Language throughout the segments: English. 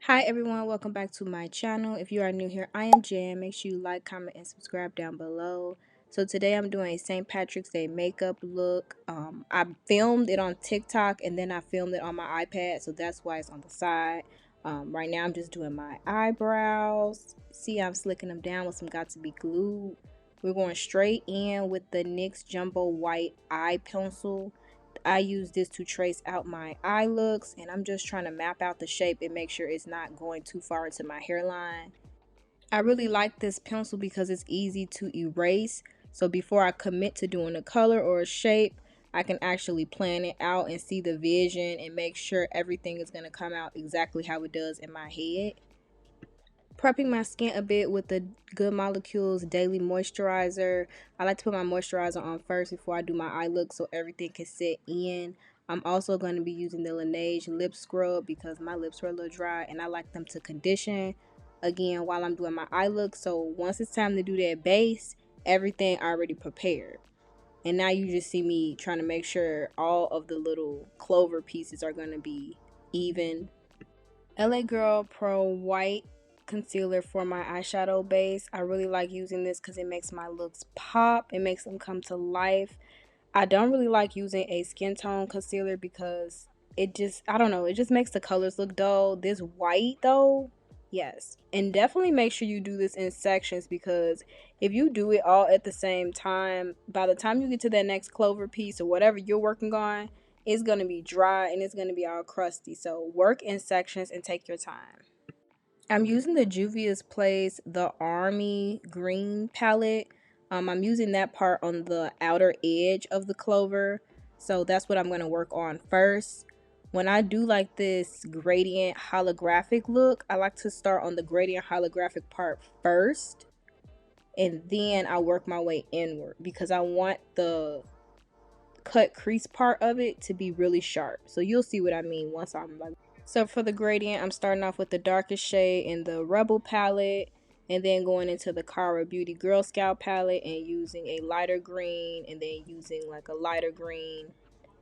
Hi everyone, welcome back to my channel. If you are new here, I am Jan. Make sure you like, comment, and subscribe down below. So today I'm doing a St. Patrick's Day makeup look. I filmed it on TikTok and then I filmed it on my iPad, so that's why it's on the side. Right now I'm just doing my eyebrows. See, I'm slicking them down with some Got To Be Glued. We're going straight in with the NYX Jumbo White Eye Pencil. I use this to trace out my eye looks, and I'm just trying to map out the shape and make sure it's not going too far into my hairline. I really like this pencil because it's easy to erase, so before I commit to doing a color or a shape, I can actually plan it out and see the vision and make sure everything is going to come out exactly how it does in my head. Prepping my skin a bit with the Good Molecules Daily Moisturizer. I like to put my moisturizer on first before I do my eye look so everything can set in. I'm also going to be using the Laneige lip scrub because my lips were a little dry and I like them to condition again while I'm doing my eye look. So once it's time to do that base, everything already prepared. And now you just see me trying to make sure all of the little clover pieces are going to be even. LA Girl Pro White concealer for my eyeshadow base. I really like using this because it makes my looks pop. It makes them come to life. I don't really like using a skin tone concealer because it just, I don't know, it just makes the colors look dull. This white though, yes. And definitely make sure you do this in sections because if you do it all at the same time, by the time you get to that next clover piece or whatever you're working on, it's going to be dry and it's going to be all crusty. So work in sections and take your time. I'm using the Juvias Place the Army Green palette. I'm using that part on the outer edge of the clover. So that's what I'm going to work on first. When I do like this gradient holographic look, I like to start on the gradient holographic part first. And then I work my way inward because I want the cut crease part of it to be really sharp. So you'll see what I mean once I'm like. So for the gradient, I'm starting off with the darkest shade in the Rebel palette and then going into the Cara Beauty Girl Scout palette and using a lighter green and then using like a lighter green.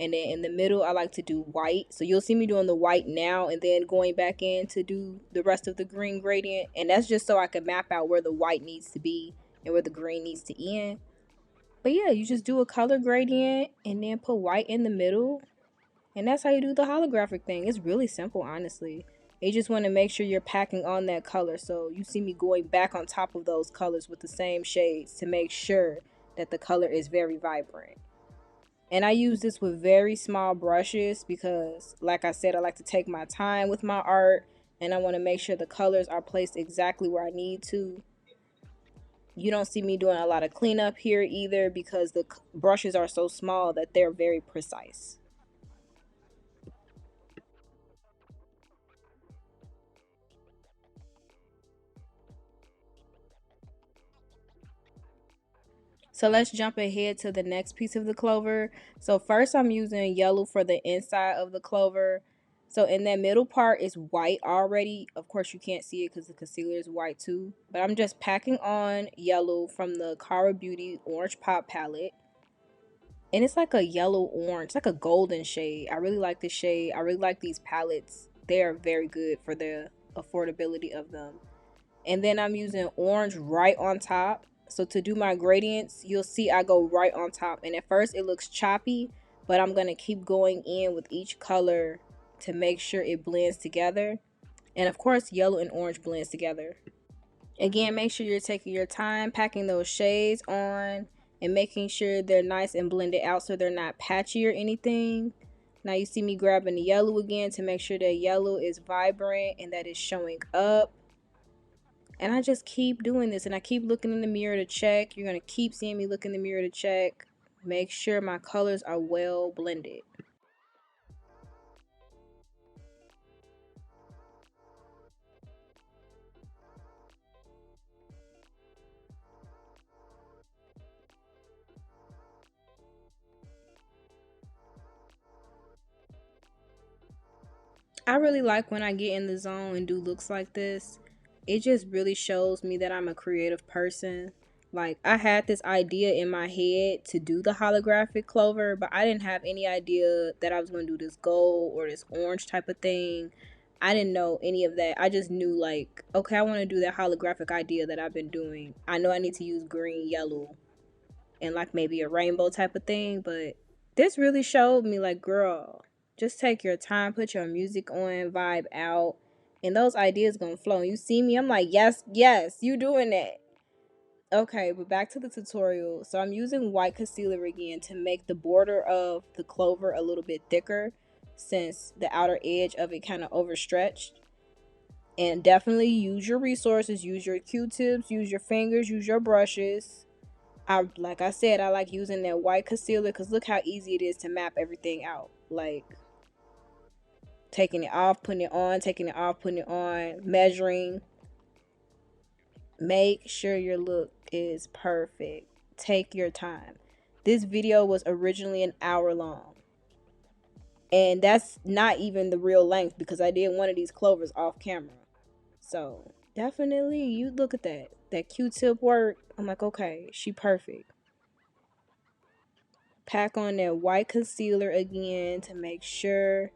And then in the middle, I like to do white. So you'll see me doing the white now and then going back in to do the rest of the green gradient. And that's just so I can map out where the white needs to be and where the green needs to end. But yeah, you just do a color gradient and then put white in the middle. And that's how you do the holographic thing. It's really simple, honestly. You just want to make sure you're packing on that color. So you see me going back on top of those colors with the same shades to make sure that the color is very vibrant. And I use this with very small brushes because, like I said, I like to take my time with my art. And I want to make sure the colors are placed exactly where I need to. You don't see me doing a lot of cleanup here either because the brushes are so small that they're very precise. So let's jump ahead to the next piece of the clover. So first I'm using yellow for the inside of the clover. So in that middle part is white already. Of course you can't see it because the concealer is white too. But I'm just packing on yellow from the Cara Beauty Orange Pop palette. And it's like a yellow orange, like a golden shade. I really like this shade. I really like these palettes. They are very good for the affordability of them. And then I'm using orange right on top. So to do my gradients, you'll see I go right on top. And at first it looks choppy, but I'm going to keep going in with each color to make sure it blends together. And of course, yellow and orange blends together. Again, make sure you're taking your time packing those shades on and making sure they're nice and blended out so they're not patchy or anything. Now you see me grabbing the yellow again to make sure that yellow is vibrant and that it's showing up. And I just keep doing this and I keep looking in the mirror to check. You're going to keep seeing me look in the mirror to check. Make sure my colors are well blended. I really like when I get in the zone and do looks like this. It just really shows me that I'm a creative person. Like, I had this idea in my head to do the holographic clover, but I didn't have any idea that I was going to do this gold or this orange type of thing. I didn't know any of that. I just knew, like, okay, I want to do that holographic idea that I've been doing. I know I need to use green, yellow, and like maybe a rainbow type of thing, but this really showed me, like, girl, just take your time, put your music on, vibe out, and those ideas gonna flow. And you see me, I'm like, yes, yes, you doing that. Okay, but back to the tutorial. So I'm using white concealer again to make the border of the clover a little bit thicker, since the outer edge of it kind of overstretched. And definitely use your resources, use your Q-tips, use your fingers, use your brushes. Like I said, I like using that white concealer because look how easy it is to map everything out. Like, taking it off, putting it on, taking it off, putting it on, measuring. Make sure your look is perfect. Take your time. This video was originally an hour long. And that's not even the real length because I did one of these clovers off camera. So definitely, you look at that. That Q-tip work. I'm like, okay, she perfect. Pack on that white concealer again to make sure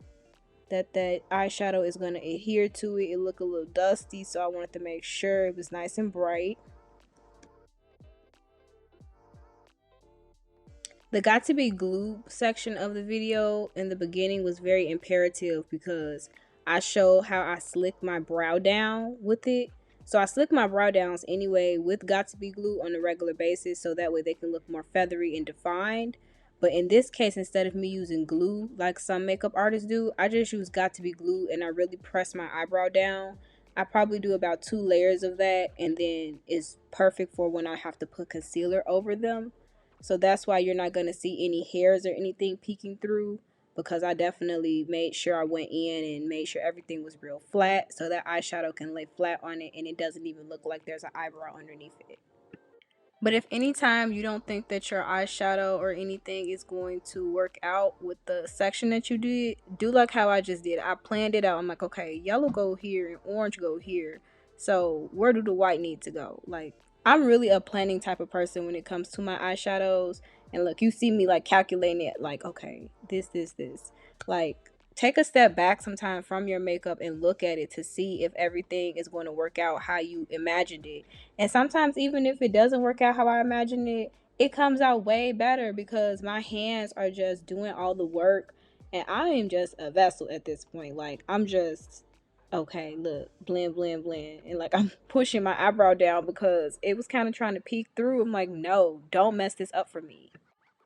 that eyeshadow is going to adhere to it. It looked a little dusty, so I wanted to make sure it was nice and bright. The got to be glue section of the video in the beginning was very imperative because I showed how I slicked my brow down with it. So I slick my brow downs anyway with got to be glue on a regular basis, so that way they can look more feathery and defined. But in this case, instead of me using glue like some makeup artists do, I just use got to be glue and I really press my eyebrow down. I probably do about 2 layers of that, and then it's perfect for when I have to put concealer over them. So that's why you're not going to see any hairs or anything peeking through, because I definitely made sure I went in and made sure everything was real flat so that eyeshadow can lay flat on it and it doesn't even look like there's an eyebrow underneath it. But if anytime you don't think that your eyeshadow or anything is going to work out with the section that you did, do like how I just did. I planned it out. I'm like, okay, yellow go here and orange go here. So where do the white need to go? Like, I'm really a planning type of person when it comes to my eyeshadows. And look, you see me like calculating it, like, okay, this. Like, take a step back sometime from your makeup and look at it to see if everything is going to work out how you imagined it. And sometimes even if it doesn't work out how I imagined it, it comes out way better because my hands are just doing all the work and I am just a vessel at this point. Like, I'm just, okay, look, blend, blend, blend. And like, I'm pushing my eyebrow down because it was kind of trying to peek through. I'm like, no, don't mess this up for me.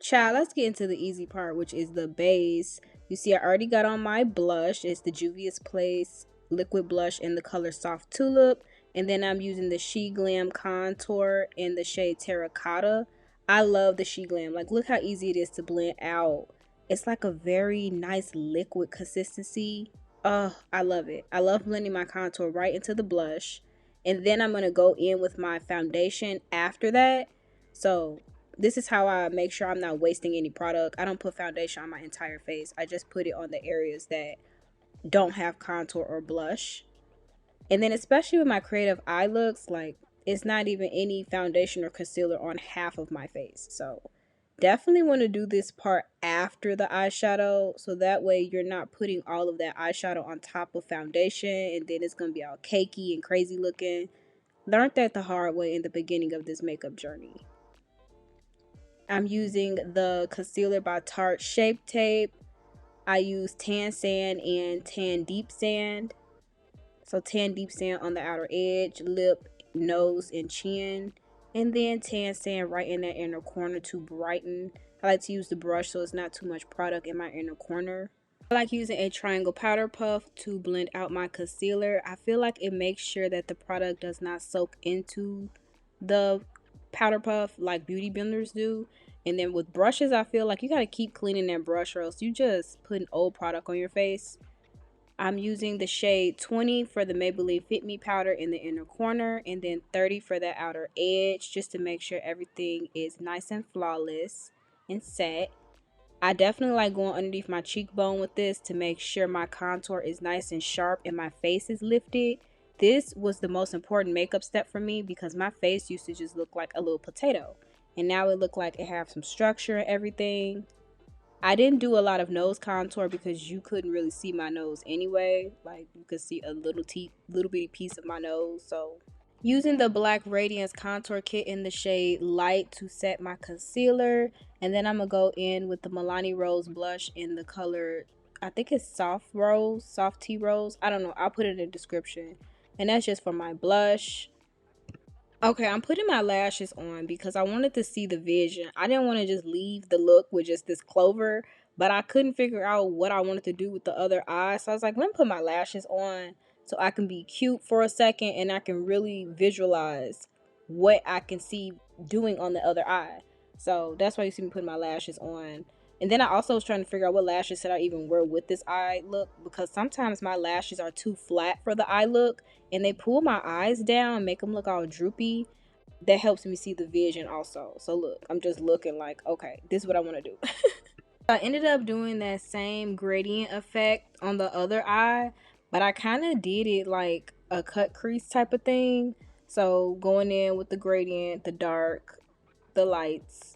Child, let's get into the easy part, which is the base. You see, I already got on my blush. It's the Juvia's Place liquid blush in the color Soft Tulip. And then I'm using the SheGlam contour in the shade Terracotta. I love the SheGlam. Like, look how easy it is to blend out. It's like a very nice liquid consistency. Oh, I love it. I love blending my contour right into the blush. And then I'm going to go in with my foundation after that. So this is how I make sure I'm not wasting any product. I don't put foundation on my entire face. I just put it on the areas that don't have contour or blush. And then especially with my creative eye looks, like, it's not even any foundation or concealer on half of my face. So definitely want to do this part after the eyeshadow, so that way you're not putting all of that eyeshadow on top of foundation and then it's going to be all cakey and crazy looking. Learned that the hard way in the beginning of this makeup journey. I'm using the concealer by Tarte Shape Tape. I use tan sand and tan deep sand. So tan deep sand on the outer edge, lip, nose, and chin. And then tan sand right in that inner corner to brighten. I like to use the brush so it's not too much product in my inner corner. I like using a triangle powder puff to blend out my concealer. I feel like it makes sure that the product does not soak into the powder puff like beauty blenders do. And then with brushes, I feel like you gotta keep cleaning that brush or else you just put an old product on your face. I'm using the shade 20 for the Maybelline Fit Me powder in the inner corner, and then 30 for the outer edge, just to make sure everything is nice and flawless and set. I definitely like going underneath my cheekbone with this to make sure my contour is nice and sharp and my face is lifted. this was the most important makeup step for me because my face used to just look like a little potato. And now it looked like it had some structure and everything. I didn't do a lot of nose contour because you couldn't really see my nose anyway. Like you could see a little bitty piece of my nose. So using the black radiance contour kit in the shade light to set my concealer, and then I'm gonna go in with the Milani rose blush in the color, I think it's soft tea rose, I don't know, I'll put it in the description. And that's just for my blush. Okay, I'm putting my lashes on because I wanted to see the vision. I didn't want to just leave the look with just this clover, but I couldn't figure out what I wanted to do with the other eye. So I was like, let me put my lashes on so I can be cute for a second and I can really visualize what I can see doing on the other eye. So that's why you see me putting my lashes on. And then I also was trying to figure out what lashes should I even wear with this eye look, because sometimes my lashes are too flat for the eye look and they pull my eyes down and make them look all droopy. That helps me see the vision also. So look, I'm just looking like, okay, this is what I want to do. I ended up doing that same gradient effect on the other eye, but I kind of did it like a cut crease type of thing. So going in with the gradient, the dark, the lights,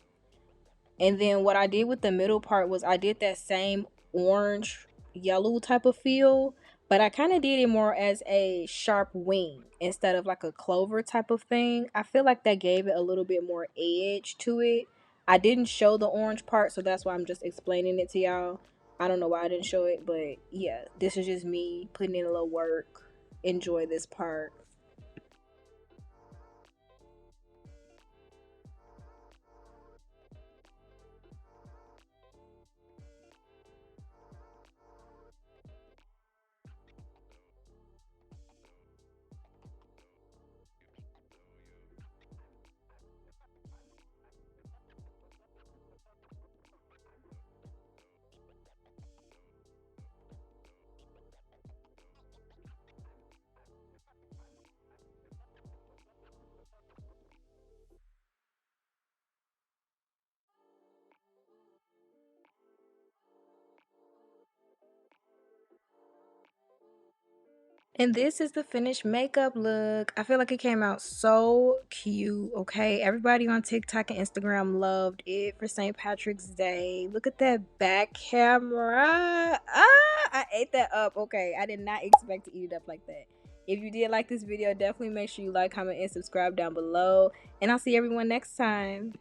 and then what I did with the middle part was I did that same orange yellow type of feel, but I kind of did it more as a sharp wing instead of like a clover type of thing. I feel like that gave it a little bit more edge to it. I didn't show the orange part, so that's why I'm just explaining it to y'all. I don't know why I didn't show it, but yeah, this is just me putting in a little work. Enjoy this part. And this is the finished makeup look. I feel like it came out so cute, okay? Everybody on TikTok and Instagram loved it for St. Patrick's Day. Look at that back camera. Ah, I ate that up, okay? I did not expect to eat it up like that. If you did like this video, definitely make sure you like, comment, and subscribe down below. And I'll see everyone next time.